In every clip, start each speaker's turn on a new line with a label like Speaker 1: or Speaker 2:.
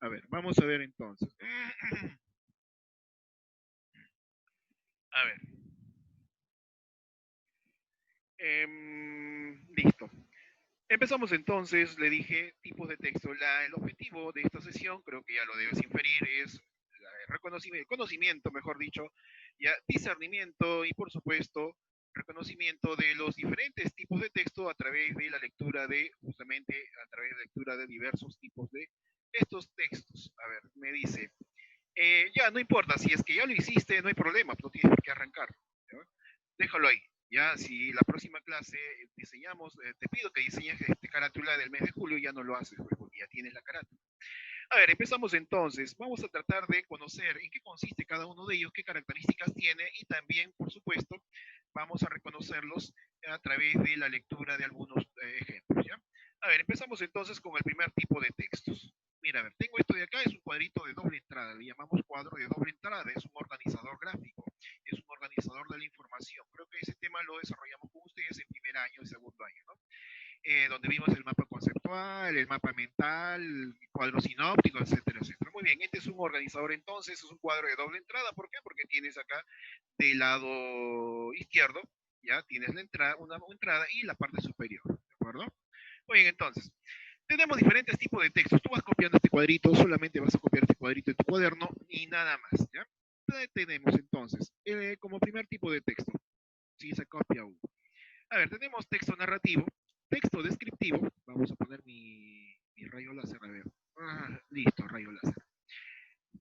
Speaker 1: A ver, vamos a ver entonces. A ver. Listo. Empezamos entonces, le dije tipos de texto. El objetivo de esta sesión, creo que ya lo debes inferir, es reconocimiento, conocimiento, mejor dicho, ya discernimiento y por supuesto reconocimiento de los diferentes tipos de texto a través de la lectura de, justamente a través de la lectura de diversos tipos de estos textos. A ver, me dice, ya no importa, si es que ya lo hiciste, no hay problema, no tienes por qué arrancar. ¿Ya? Déjalo ahí. Ya, si la próxima clase diseñamos, te pido que diseñes carátula del mes de julio, ya no lo haces, pues, porque ya tienes la carátula. A ver, empezamos entonces. Vamos a tratar de conocer en qué consiste cada uno de ellos, qué características tiene y también, por supuesto, vamos a reconocerlos a través de la lectura de algunos ejemplos. ¿Ya? A ver, empezamos entonces con el primer tipo de textos. Mira, a ver, tengo esto de acá, es un cuadrito de doble entrada, le llamamos cuadro de doble entrada, es un organizador gráfico, es un organizador de la información. Creo que ese tema lo desarrollamos con ustedes en primer año y segundo año, ¿no? Donde vimos el mapa conceptual, el mapa mental, cuadros sinópticos, etcétera, etcétera. Muy bien, este es un organizador entonces, es un cuadro de doble entrada. ¿Por qué? Porque tienes acá del lado izquierdo, ya tienes la entrada, una entrada y la parte superior, ¿de acuerdo? Muy bien, entonces, tenemos diferentes tipos de textos. Tú vas copiando este cuadrito, solamente vas a copiar este cuadrito en tu cuaderno y nada más, ¿ya? Tenemos entonces, como primer tipo de texto, si se copia uno. A ver, tenemos texto narrativo, texto descriptivo. Vamos a poner mi rayo láser, a ver. Listo, rayo láser.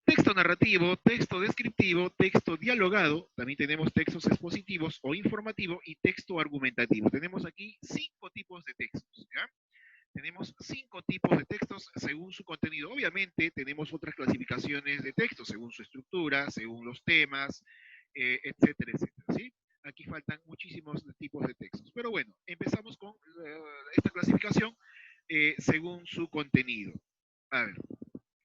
Speaker 1: Texto narrativo, texto descriptivo, texto dialogado. También tenemos textos expositivos o informativo y texto argumentativo. Tenemos aquí 5 tipos de textos, ¿ya? Tenemos 5 tipos de textos según su contenido. Obviamente tenemos otras clasificaciones de textos según su estructura, según los temas, etcétera, etcétera. ¿Sí? Aquí faltan muchísimos tipos de textos. Pero bueno, empezamos con esta clasificación según su contenido. A ver,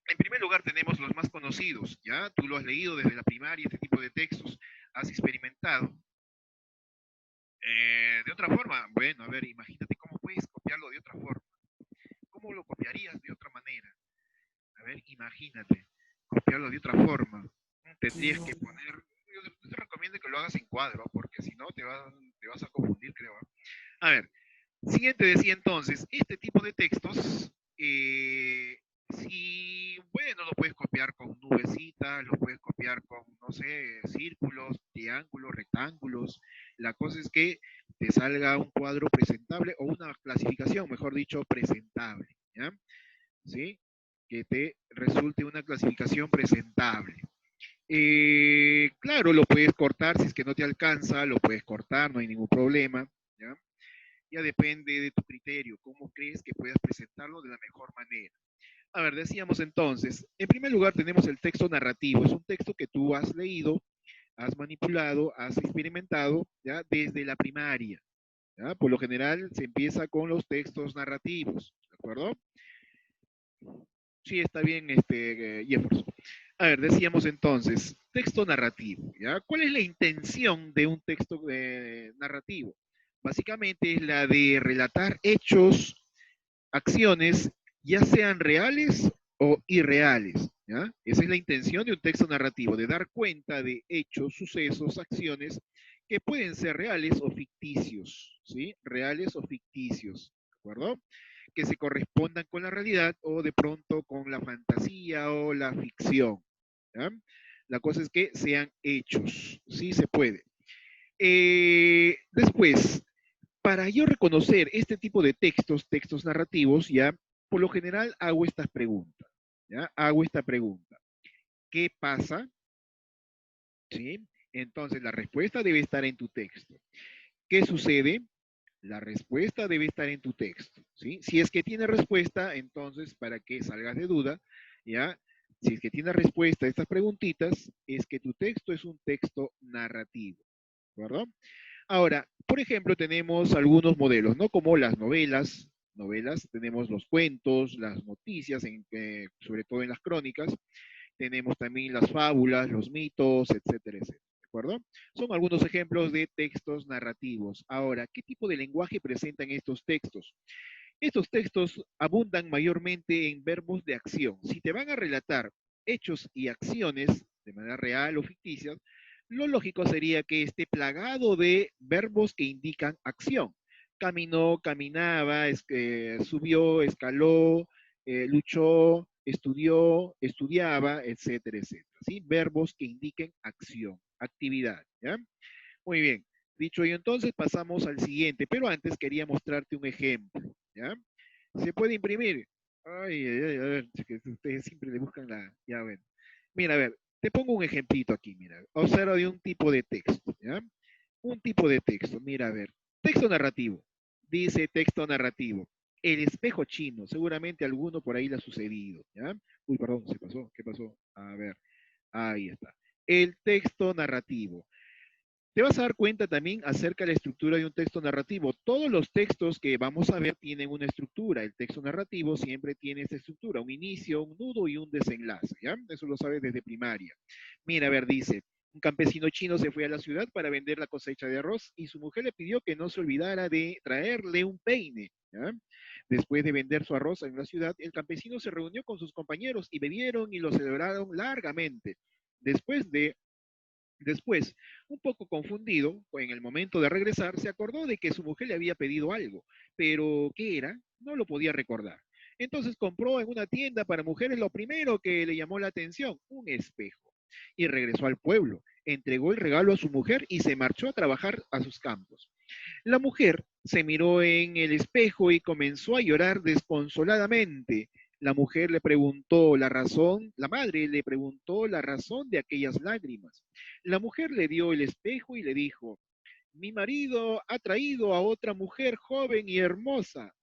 Speaker 1: en primer lugar tenemos los más conocidos, ¿ya? Tú lo has leído desde la primaria, este tipo de textos, has experimentado. De otra forma, bueno, a ver, imagínate cómo puedes copiarlo de otra forma. ¿Cómo lo copiarías de otra manera? A ver, imagínate, copiarlo de otra forma. Tendrías que poner, yo te recomiendo que lo hagas en cuadro, porque si no te vas a confundir, creo. A ver, siguiente decía entonces, este tipo de textos, si, bueno, lo puedes copiar con nubecitas, lo puedes copiar con, no sé, círculos, triángulos, rectángulos. La cosa es que te salga un cuadro presentable o una clasificación, mejor dicho, presentable, ¿ya? ¿Sí? Que te resulte una clasificación presentable. Claro, lo puedes cortar, si es que no te alcanza, lo puedes cortar, no hay ningún problema, ¿ya? Ya depende de tu criterio, cómo crees que puedas presentarlo de la mejor manera. A ver, decíamos entonces, en primer lugar tenemos el texto narrativo, es un texto que tú has leído, has manipulado, has experimentado, ¿ya? Desde la primaria, ¿ya? Por lo general se empieza con los textos narrativos, ¿de acuerdo? Sí, está bien, Jefferson. A ver, decíamos entonces, texto narrativo, ¿ya? ¿Cuál es la intención de un texto narrativo? Básicamente es la de relatar hechos, acciones, ya sean reales o irreales, ¿ya? Esa es la intención de un texto narrativo, de dar cuenta de hechos, sucesos, acciones que pueden ser reales o ficticios, ¿sí? Reales o ficticios, ¿de acuerdo? Que se correspondan con la realidad o de pronto con la fantasía o la ficción. ¿Ya? La cosa es que sean hechos, sí se puede. Después, para yo reconocer este tipo de textos, textos narrativos, ya, por lo general hago estas preguntas, ¿ya? Hago esta pregunta. ¿Qué pasa? ¿Sí? Entonces, la respuesta debe estar en tu texto. ¿Qué sucede? La respuesta debe estar en tu texto, ¿sí? Si es que tiene respuesta, entonces, para que salgas de duda, ¿ya? Si es que tiene respuesta a estas preguntitas, es que tu texto es un texto narrativo, ¿de acuerdo? Ahora, por ejemplo, tenemos algunos modelos, ¿no? Como las novelas, tenemos los cuentos, las noticias, sobre todo en las crónicas, tenemos también las fábulas, los mitos, etcétera, etcétera. ¿De acuerdo? Son algunos ejemplos de textos narrativos. Ahora, ¿qué tipo de lenguaje presentan estos textos? Estos textos abundan mayormente en verbos de acción. Si te van a relatar hechos y acciones de manera real o ficticias, lo lógico sería que esté plagado de verbos que indican acción. Caminó, caminaba, subió, escaló, luchó, estudió, estudiaba, etcétera, etcétera. ¿Sí? Verbos que indiquen acción, actividad. ¿Ya? Muy bien. Dicho ello, entonces pasamos al siguiente, pero antes quería mostrarte un ejemplo. ¿Ya? Se puede imprimir. Ay, ay, ay, a ver, es que ustedes siempre le buscan la. Ya, bueno. Mira, a ver, te pongo un ejemplito aquí, mira. Observa de un tipo de texto, ¿ya? Un tipo de texto, mira, a ver. Texto narrativo. Dice texto narrativo. El espejo chino, seguramente alguno por ahí le ha sucedido, ¿ya? Uy, perdón, se pasó. ¿Qué pasó? A ver, ahí está. El texto narrativo. Te vas a dar cuenta también acerca de la estructura de un texto narrativo. Todos los textos que vamos a ver tienen una estructura. El texto narrativo siempre tiene esta estructura, un inicio, un nudo y un desenlace, ¿ya? Eso lo sabes desde primaria. Mira, a ver, dice, un campesino chino se fue a la ciudad para vender la cosecha de arroz y su mujer le pidió que no se olvidara de traerle un peine, ¿ya? Después de vender su arroz en la ciudad, el campesino se reunió con sus compañeros y bebieron y lo celebraron largamente. Después de Después, un poco confundido, en el momento de regresar, se acordó de que su mujer le había pedido algo, pero ¿qué era? No lo podía recordar. Entonces compró en una tienda para mujeres lo primero que le llamó la atención, un espejo. Y regresó al pueblo, entregó el regalo a su mujer y se marchó a trabajar a sus campos. La mujer se miró en el espejo y comenzó a llorar desconsoladamente. La mujer le preguntó la razón, la madre le preguntó la razón de aquellas lágrimas. La mujer le dio el espejo y le dijo, mi marido ha traído a otra mujer joven y hermosa.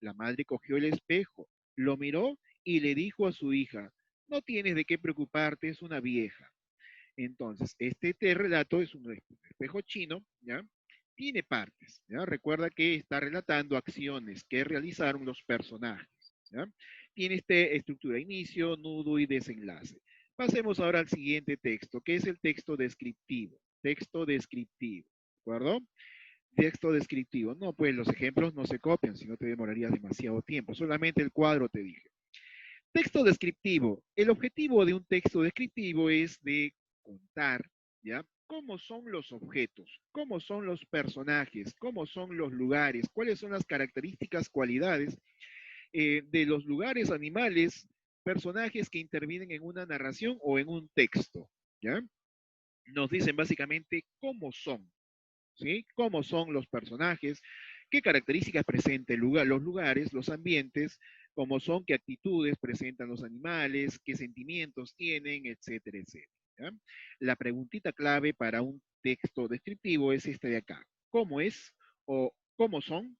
Speaker 1: La madre cogió el espejo, lo miró y le dijo a su hija, no tienes de qué preocuparte, es una vieja. Entonces, relato es un espejo chino, ¿ya? Tiene partes, ¿ya? Recuerda que está relatando acciones que realizaron los personajes, ¿ya? Tiene esta estructura, inicio, nudo y desenlace. Pasemos ahora al siguiente texto, que es el texto descriptivo. Texto descriptivo, ¿de acuerdo? Texto descriptivo. No, pues los ejemplos no se copian, si no te demoraría demasiado tiempo. Solamente el cuadro te dije. Texto descriptivo. El objetivo de un texto descriptivo es de contar, ¿ya? ¿Cómo son los objetos? ¿Cómo son los personajes? ¿Cómo son los lugares? ¿Cuáles son las características, cualidades de los lugares, animales, personajes que intervienen en una narración o en un texto? ¿Ya? Nos dicen básicamente cómo son, ¿sí? Cómo son los personajes, qué características presenta el lugar, los lugares, los ambientes, cómo son, qué actitudes presentan los animales, qué sentimientos tienen, etcétera, etcétera. ¿Ya? La preguntita clave para un texto descriptivo es esta de acá. ¿Cómo es o cómo son?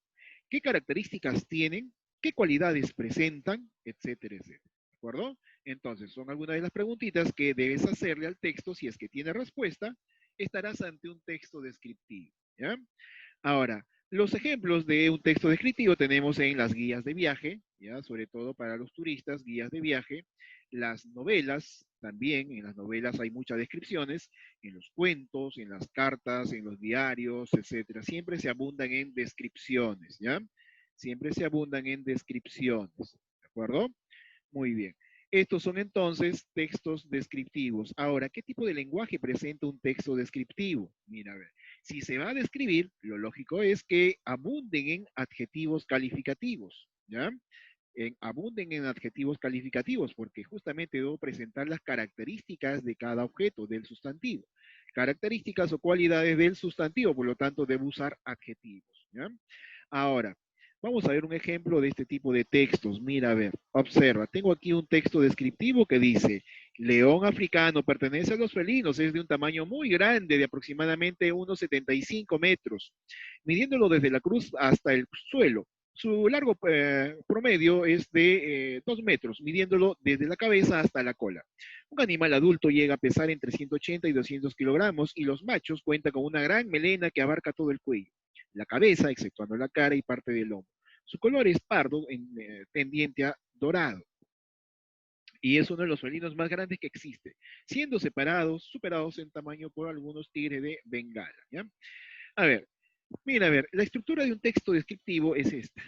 Speaker 1: ¿Qué características tienen? ¿Qué cualidades presentan? Etcétera, etcétera. ¿De acuerdo? Entonces, son algunas de las preguntitas que debes hacerle al texto si es que tiene respuesta estarás ante un texto descriptivo. ¿Ya? Ahora, los ejemplos de un texto descriptivo tenemos en las guías de viaje, ¿ya? Sobre todo para los turistas, guías de viaje, las novelas, también en las novelas hay muchas descripciones, en los cuentos, en las cartas, en los diarios, etcétera. Siempre se abundan en descripciones, ¿ya? Siempre se abundan en descripciones, ¿de acuerdo? Muy bien. Estos son entonces textos descriptivos. Ahora, ¿qué tipo de lenguaje presenta un texto descriptivo? Mira, a ver, si se va a describir, lo lógico es que abunden en adjetivos calificativos, ¿ya? Abunden en adjetivos calificativos, porque justamente debo presentar las características de cada objeto, del sustantivo. Características o cualidades del sustantivo, por lo tanto, debo usar adjetivos, ¿ya? Ahora, vamos a ver un ejemplo de este tipo de textos. Mira, a ver, observa. Tengo aquí un texto descriptivo que dice, león africano pertenece a los felinos, es de un tamaño muy grande, de aproximadamente unos 75 metros, midiéndolo desde la cruz hasta el suelo. Su largo promedio es de 2 metros, midiéndolo desde la cabeza hasta la cola. Un animal adulto llega a pesar entre 180 y 200 kilogramos y los machos cuentan con una gran melena que abarca todo el cuello, la cabeza, exceptuando la cara y parte del lomo. Su color es pardo tendiente a dorado y es uno de los felinos más grandes que existe, siendo superados en tamaño por algunos tigres de Bengala. ¿Ya? A ver, mira, a ver, la estructura de un texto descriptivo es esta.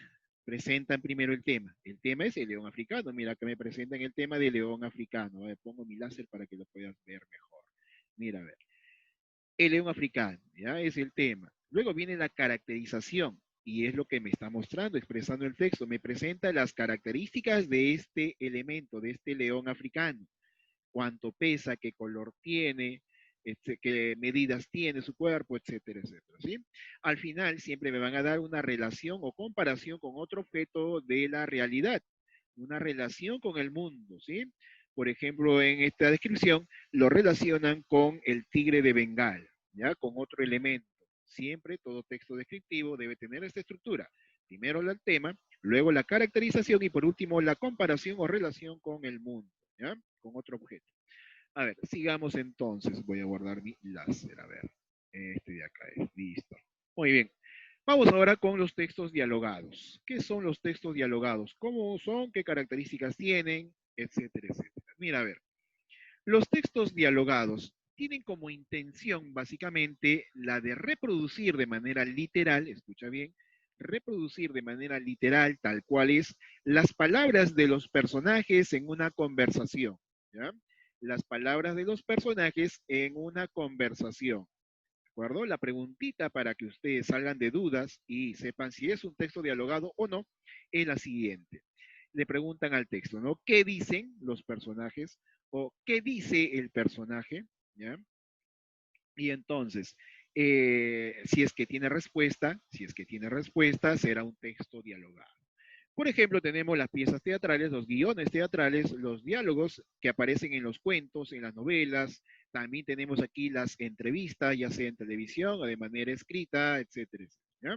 Speaker 1: presentan primero el tema. El tema es el león africano. Mira, que me presentan el tema del león africano. A ver, pongo mi láser para que lo puedas ver mejor. Mira, a ver. El león africano, ¿ya? Es el tema. Luego viene la caracterización, y es lo que me está mostrando, expresando el texto. Me presenta las características de este elemento, de este león africano. Cuánto pesa, qué color tiene, qué medidas tiene su cuerpo, etcétera, etcétera, ¿sí? Al final siempre me van a dar una relación o comparación con otro objeto de la realidad, una relación con el mundo, ¿sí? Por ejemplo, en esta descripción lo relacionan con el tigre de Bengala, ¿ya? Con otro elemento. Siempre todo texto descriptivo debe tener esta estructura. Primero el tema, luego la caracterización y por último la comparación o relación con el mundo, ¿ya? Con otro objeto. A ver, sigamos entonces. Voy a guardar mi láser. A ver, este de acá es. Listo. Muy bien. Vamos ahora con los textos dialogados. ¿Qué son los textos dialogados? ¿Cómo son? ¿Qué características tienen? Etcétera, etcétera. Mira, a ver. Los textos dialogados tienen como intención básicamente la de reproducir de manera literal, escucha bien, reproducir de manera literal, tal cual es, las palabras de los personajes en una conversación, ¿ya? Las palabras de los personajes en una conversación, ¿de acuerdo? La preguntita para que ustedes salgan de dudas y sepan si es un texto dialogado o no, es la siguiente. Le preguntan al texto, ¿no? ¿Qué dicen los personajes? O ¿qué dice el personaje? ¿Ya? Y entonces, si es que tiene respuesta, será un texto dialogado. Por ejemplo, tenemos las piezas teatrales, los guiones teatrales, los diálogos que aparecen en los cuentos, en las novelas. También tenemos aquí las entrevistas, ya sea en televisión o de manera escrita, etcétera, etcétera. ¿Ya?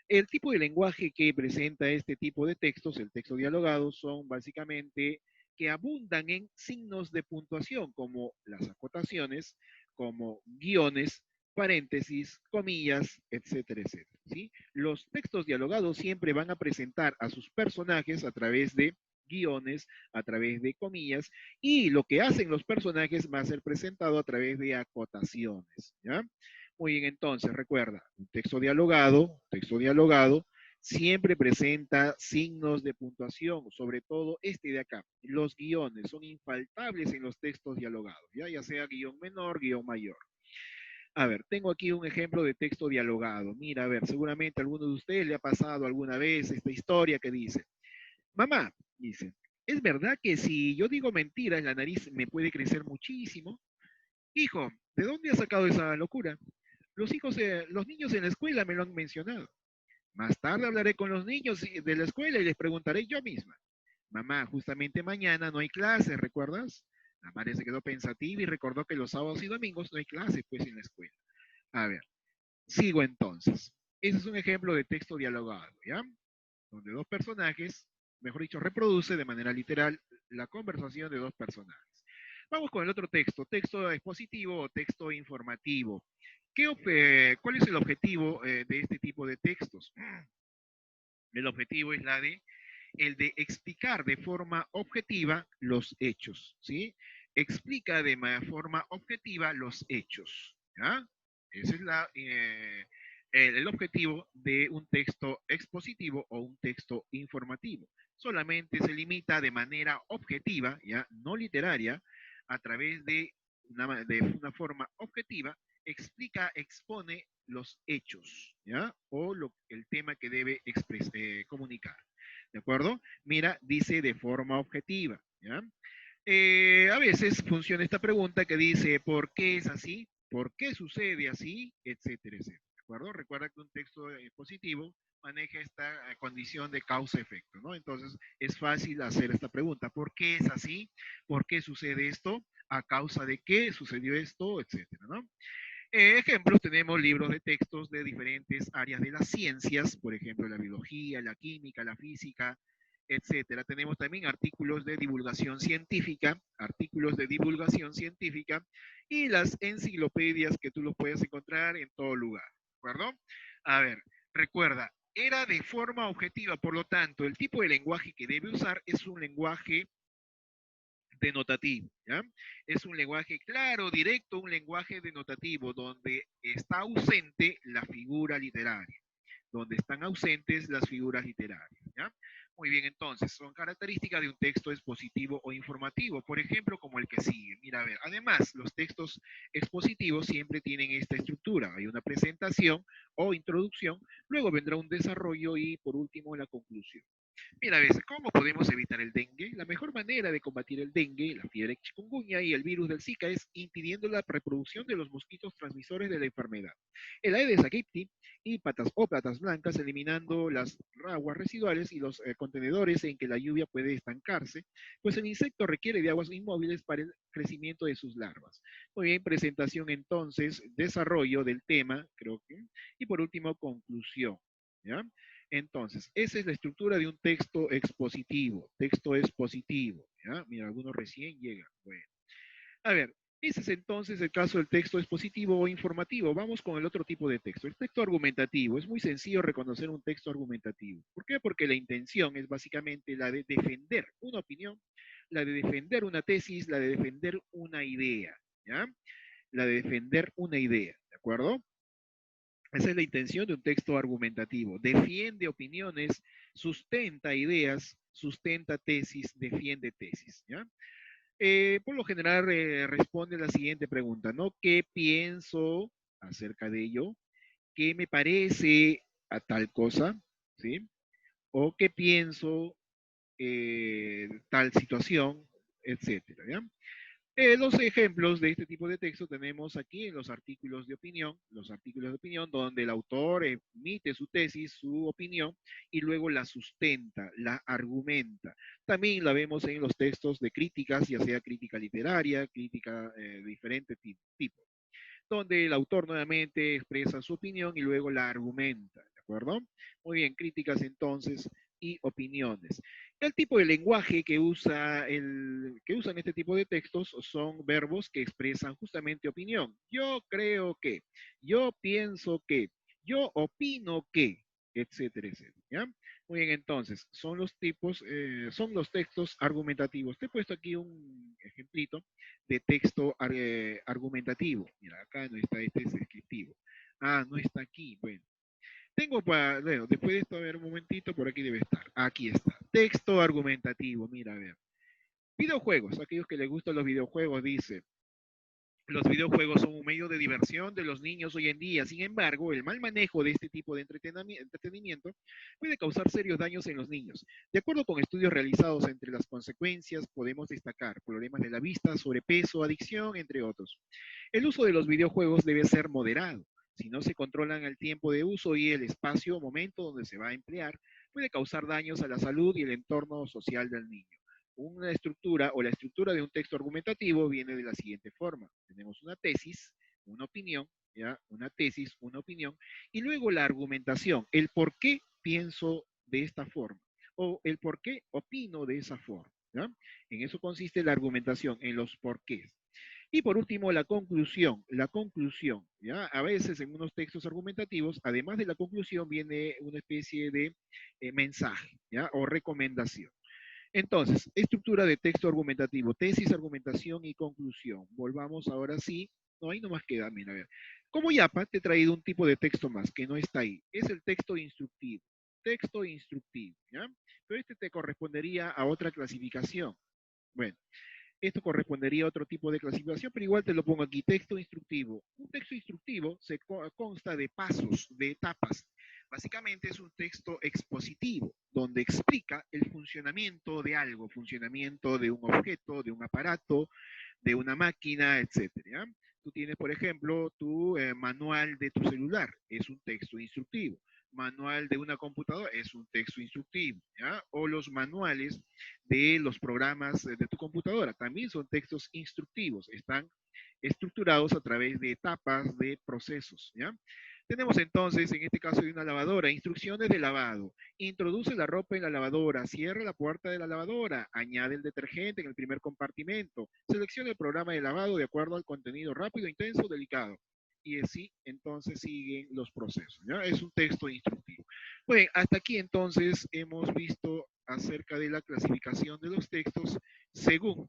Speaker 1: El tipo de lenguaje que presenta este tipo de textos, el texto dialogado, son básicamente que abundan en signos de puntuación, como las acotaciones, como guiones, paréntesis, comillas, etcétera, etcétera. ¿Sí? Los textos dialogados siempre van a presentar a sus personajes a través de guiones, a través de comillas, y lo que hacen los personajes va a ser presentado a través de acotaciones. ¿Ya? Muy bien, entonces, recuerda, un texto dialogado, siempre presenta signos de puntuación, sobre todo este de acá. Los guiones son infaltables en los textos dialogados, ya sea guión menor, guión mayor. A ver, tengo aquí un ejemplo de texto dialogado. Mira, a ver, seguramente a alguno de ustedes le ha pasado alguna vez esta historia que dice, mamá, dice, ¿es verdad que si yo digo mentiras, la nariz me puede crecer muchísimo? Hijo, ¿de dónde has sacado esa locura? Los niños en la escuela me lo han mencionado. Más tarde hablaré con los niños de la escuela y les preguntaré yo misma. Mamá, justamente mañana no hay clases, ¿recuerdas? La madre se quedó pensativa y recordó que los sábados y domingos no hay clases, pues, en la escuela. A ver, sigo entonces. Ese es un ejemplo de texto dialogado, ¿ya? Donde dos personajes, mejor dicho, reproduce de manera literal la conversación de dos personajes. Vamos con el otro texto, texto expositivo o texto informativo. ¿Cuál es el objetivo de este tipo de textos? El objetivo es el de explicar de forma objetiva los hechos, ¿sí? Explica de forma objetiva los hechos, ¿ya? Ese es el objetivo de un texto expositivo o un texto informativo. Solamente se limita de manera objetiva, ¿ya? No literaria, a través de una forma objetiva, expone los hechos, ¿ya? O el tema que debe comunicar. ¿De acuerdo? Mira, dice de forma objetiva, ¿ya? A veces funciona esta pregunta que dice, ¿por qué es así? ¿Por qué sucede así? Etcétera, etcétera. ¿De acuerdo? Recuerda que un texto positivo maneja esta condición de causa-efecto, ¿no? Entonces, es fácil hacer esta pregunta. ¿Por qué es así? ¿Por qué sucede esto? ¿A causa de qué sucedió esto? Etcétera, ¿no? Ejemplos, tenemos libros de textos de diferentes áreas de las ciencias, por ejemplo, la biología, la química, la física, etcétera. Tenemos también artículos de divulgación científica y las enciclopedias que tú los puedes encontrar en todo lugar, ¿de acuerdo? A ver, recuerda, era de forma objetiva, por lo tanto, el tipo de lenguaje que debe usar es un lenguaje denotativo, ¿ya? Es un lenguaje claro, directo, un lenguaje denotativo, donde está ausente la figura literaria, donde están ausentes las figuras literarias. ¿Ya? Muy bien, entonces, son características de un texto expositivo o informativo, por ejemplo, como el que sigue. Mira, a ver, además, los textos expositivos siempre tienen esta estructura. Hay una presentación o introducción, luego vendrá un desarrollo y, por último, la conclusión. Mira, ¿ves? ¿Cómo podemos evitar el dengue? La mejor manera de combatir el dengue, la fiebre chikungunya y el virus del Zika es impidiendo la reproducción de los mosquitos transmisores de la enfermedad. El Aedes aegypti y patas o patas blancas, eliminando las aguas residuales y los contenedores en que la lluvia puede estancarse, pues el insecto requiere de aguas inmóviles para el crecimiento de sus larvas. Muy bien, presentación entonces, desarrollo del tema, creo que, y por último, conclusión. ¿Ya? Entonces, esa es la estructura de un texto expositivo, ¿ya? Mira, algunos recién llegan. Bueno, a ver, ese es entonces el caso del texto expositivo o informativo. Vamos con el otro tipo de texto. El texto argumentativo. Es muy sencillo reconocer un texto argumentativo. ¿Por qué? Porque la intención es básicamente la de defender una opinión, la de defender una tesis, la de defender una idea, ¿ya? La de defender una idea, ¿de acuerdo? Esa es la intención de un texto argumentativo. Defiende opiniones, sustenta ideas, sustenta tesis, defiende tesis. ¿Ya? Por lo general responde la siguiente pregunta, ¿no? ¿Qué pienso acerca de ello? ¿Qué me parece a tal cosa? ¿Sí? ¿O qué pienso tal situación? Etcétera. ¿Ya? Los ejemplos de este tipo de texto tenemos aquí en los artículos de opinión donde el autor emite su tesis, su opinión, y luego la sustenta, la argumenta. También la vemos en los textos de críticas, ya sea crítica literaria, crítica de diferente tipo, donde el autor nuevamente expresa su opinión y luego la argumenta, ¿de acuerdo? Muy bien, críticas entonces y opiniones. El tipo de lenguaje que usan este tipo de textos son verbos que expresan justamente opinión. Yo creo que, yo pienso que, yo opino que, etcétera, etcétera. ¿Ya? Muy bien, entonces, son los textos argumentativos. Te he puesto aquí un ejemplito de texto argumentativo. Mira, acá no está, este es descriptivo. Ah, no está aquí. Bueno, bueno, después de esto, a ver un momentito, por aquí debe estar. Aquí está. Texto argumentativo, mira, a ver. Videojuegos, aquellos que les gustan los videojuegos, dice. Los videojuegos son un medio de diversión de los niños hoy en día. Sin embargo, el mal manejo de este tipo de entretenimiento puede causar serios daños en los niños. De acuerdo con estudios realizados, entre las consecuencias podemos destacar problemas de la vista, sobrepeso, adicción, entre otros. El uso de los videojuegos debe ser moderado. Si no se controlan el tiempo de uso y el espacio o momento donde se va a emplear, puede causar daños a la salud y el entorno social del niño. Una estructura o la estructura de un texto argumentativo viene de la siguiente forma. Tenemos una tesis, una opinión, ¿ya? Una tesis, una opinión, y luego la argumentación, el por qué pienso de esta forma o el por qué opino de esa forma. ¿Ya? En eso consiste la argumentación, en los porqués. Y por último, la conclusión, ¿ya? A veces en unos textos argumentativos, además de la conclusión, viene una especie de mensaje, ¿ya? O recomendación. Entonces, estructura de texto argumentativo, tesis, argumentación y conclusión. Volvamos ahora sí. No, ahí nomás queda, mira, a ver. Como YAPA, te he traído un tipo de texto más que no está ahí. Es el texto instructivo. Texto instructivo, ¿ya? Pero este te correspondería a otra clasificación. Bueno, esto correspondería a otro tipo de clasificación, pero igual te lo pongo aquí, texto instructivo. Un texto instructivo consta de pasos, de etapas. Básicamente es un texto expositivo, donde explica el funcionamiento de algo, funcionamiento de un objeto, de un aparato, de una máquina, etcétera. ¿Ya? Tú tienes, por ejemplo, tu manual de tu celular, es un texto instructivo. Manual de una computadora es un texto instructivo, ¿ya? O los manuales de los programas de tu computadora también son textos instructivos, están estructurados a través de etapas de procesos, ¿ya? Tenemos entonces, en este caso de una lavadora, instrucciones de lavado. Introduce la ropa en la lavadora, cierra la puerta de la lavadora, añade el detergente en el primer compartimento, selecciona el programa de lavado de acuerdo al contenido rápido, intenso, delicado. Y así entonces siguen los procesos, ¿ya? Es un texto instructivo. Bueno, hasta aquí entonces hemos visto acerca de la clasificación de los textos según